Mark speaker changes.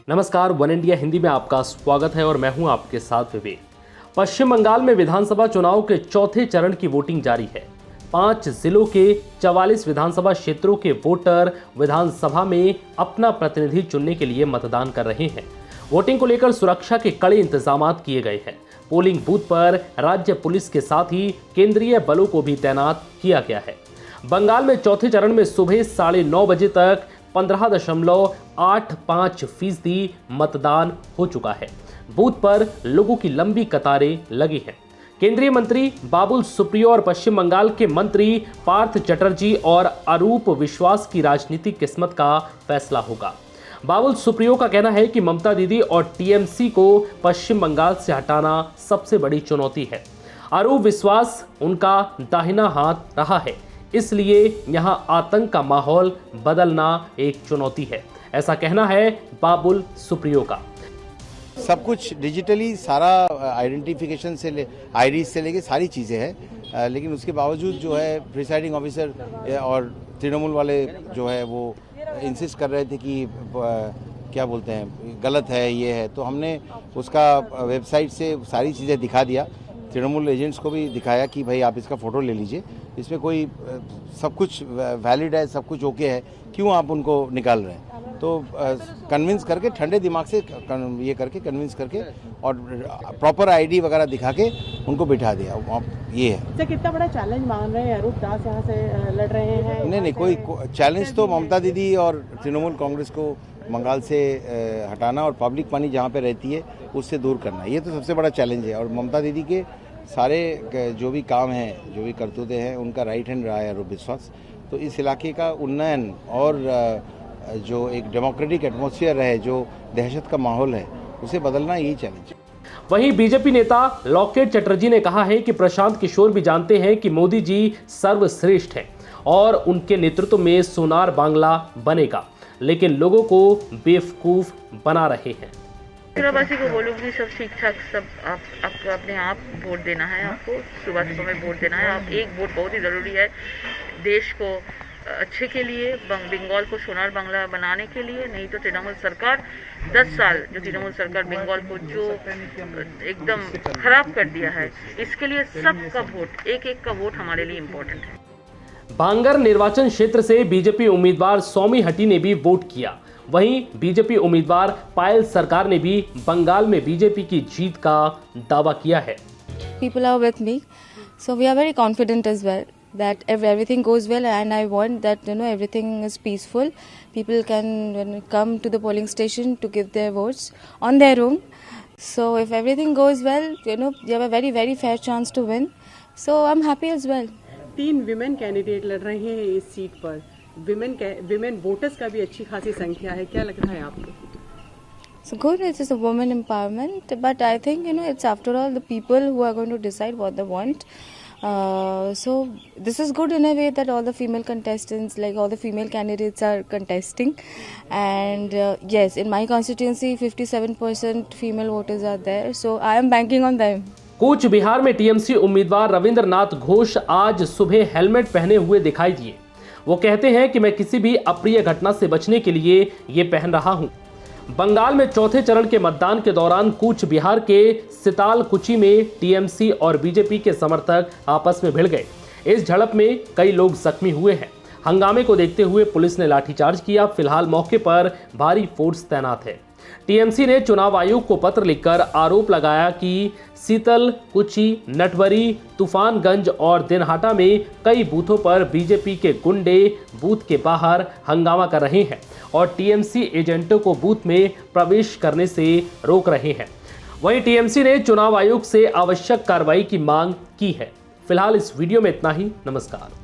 Speaker 1: नमस्कार, one India Hindi में आपका स्वागत है और मैं हूं आपके साथ विवेक। पश्चिम बंगाल में विधानसभा चुनाव के चौथे चरण की वोटिंग जारी है। 5 जिलों के 44 विधानसभा क्षेत्रों के वोटर विधानसभा में अपना प्रतिनिधि चुनने के लिए मतदान कर रहे हैं। वोटिंग को लेकर सुरक्षा के कड़े इंतजाम किए गए हैं। पोलिंग बूथ पर राज्य पुलिस के साथ ही केंद्रीय बलों को भी तैनात किया गया है। बंगाल में चौथे चरण में सुबह 9:30 बजे तक 15.85% मतदान हो चुका है। बूथ पर लोगों की लंबी कतारें लगी हैं। केंद्रीय मंत्री बाबुल सुप्रियो और पश्चिम बंगाल के मंत्री पार्थ चटर्जी और अरूप विश्वास की राजनीतिक किस्मत का फैसला होगा। बाबुल सुप्रियो का कहना है कि ममता दीदी और टीएमसी को पश्चिम बंगाल से हटाना सबसे बड़ी चुनौती है। अरूप विश्वास उनका दाहिना हाथ रहा है, इसलिए यहां आतंक का माहौल बदलना एक चुनौती है, ऐसा कहना है बाबुल सुप्रियो का।
Speaker 2: सब कुछ डिजिटली सारा आइडेंटिफिकेशन से आईरिस से लेके सारी चीज़ें हैं, लेकिन उसके बावजूद जो है प्रिसाइडिंग ऑफिसर और तृणमूल वाले जो है वो इंसिस्ट कर रहे थे कि क्या बोलते हैं गलत है ये है, तो हमने उसका वेबसाइट से सारी चीज़ें दिखा दिया। तृणमूल एजेंट्स को भी दिखाया कि भाई आप इसका फ़ोटो ले लीजिए, इसमें कोई सब कुछ वैलिड है, सब कुछ ओके है, क्यों आप उनको निकाल रहे हैं। तो कन्विंस करके ठंडे दिमाग से ये करके कन्विंस करके और प्रॉपर आईडी वगैरह दिखा के उनको बिठा दिया। ये है
Speaker 3: तो कितना बड़ा चैलेंज मान रहे हैं अरूप दास यहाँ से लड़ रहे हैं?
Speaker 2: नहीं, कोई चैलेंज तो ममता दीदी और तृणमूल कांग्रेस को बंगाल से हटाना और पब्लिक मनी जहाँ पे रहती है उससे दूर करना, ये तो सबसे बड़ा चैलेंज है। और ममता दीदी के सारे जो भी काम हैं, जो भी करतूतें हैं, उनका राइट हैंड रहा है अरूप विश्वास। तो इस इलाके का उन्नयन और जो एक डेमोक्रेटिक एटमॉस्फेयर है, जो दहशत का माहौल है, उसे बदलना यही चैलेंज है।
Speaker 1: वहीं बीजेपी नेता लॉकेट चटर्जी ने कहा है कि प्रशांत किशोर भी जानते हैं कि मोदी जी सर्वश्रेष्ठ हैं और उनके नेतृत्व में सोनार बांग्ला बनेगा, लेकिन लोगों को बेवकूफ बना रहे हैं।
Speaker 4: वासी को बोलूँगी सब ठीक ठाक, सब आपको अपने आप वोट देना है। आपको सुबह में वोट देना है। आप एक वोट बहुत ही ज़रूरी है देश को अच्छे के लिए, बंगाल को सोनार बांग्ला बनाने के लिए। नहीं तो तृणमूल सरकार 10 साल जो तृणमूल सरकार बंगाल को जो एकदम खराब कर दिया है, इसके लिए सबका वोट, एक का वोट हमारे लिए इम्पोर्टेंट है।
Speaker 1: बांगर निर्वाचन क्षेत्र से बीजेपी उम्मीदवार सौमी हटी ने भी वोट किया। वहीं बीजेपी उम्मीदवार पायल सरकार ने भी बंगाल में बीजेपी की जीत का दावा किया है।
Speaker 5: People are with me, so we are very confident as well that if everything goes well, and I want that everything is peaceful. People can come to the polling station to give their votes on their own. So if everything goes well, you have a very very fair chance to win. So I'm happy as well.
Speaker 3: 3 women candidate लड़ रहे हैं इस seat पर। Women voters का भी अच्छी खासी संख्या है, क्या लग रहा है आपको?
Speaker 5: So good, it's just a woman empowerment, but I think it's after all the people who are going to decide what they want. So this is good in a way that all the female contestants, like all the female candidates, are contesting, and yes, in my constituency 57% female voters are there, so I am banking on them.
Speaker 1: Cooch Behar में TMC उम्मीदवार रविंद्रनाथ घोष आज सुबह helmet पहने हुए दिखाई दिए। वो कहते हैं कि मैं किसी भी अप्रिय घटना से बचने के लिए ये पहन रहा हूं। बंगाल में चौथे चरण के मतदान के दौरान कूच बिहार के सितालकुची में टीएमसी और बीजेपी के समर्थक आपस में भिड़ गए। इस झड़प में कई लोग जख्मी हुए हैं। हंगामे को देखते हुए पुलिस ने लाठीचार्ज किया। फिलहाल मौके पर भारी फोर्स तैनात है। टीएमसी ने चुनाव आयोग को पत्र लिखकर आरोप लगाया कि सीतलकुची, नटवरी, तूफानगंज और दिनहाटा में कई बूथों पर बीजेपी के गुंडे बूथ के बाहर हंगामा कर रहे हैं और टीएमसी एजेंटों को बूथ में प्रवेश करने से रोक रहे हैं। वहीं टीएमसी ने चुनाव आयोग से आवश्यक कार्रवाई की मांग की है। फिलहाल इस वीडियो में इतना ही। नमस्कार।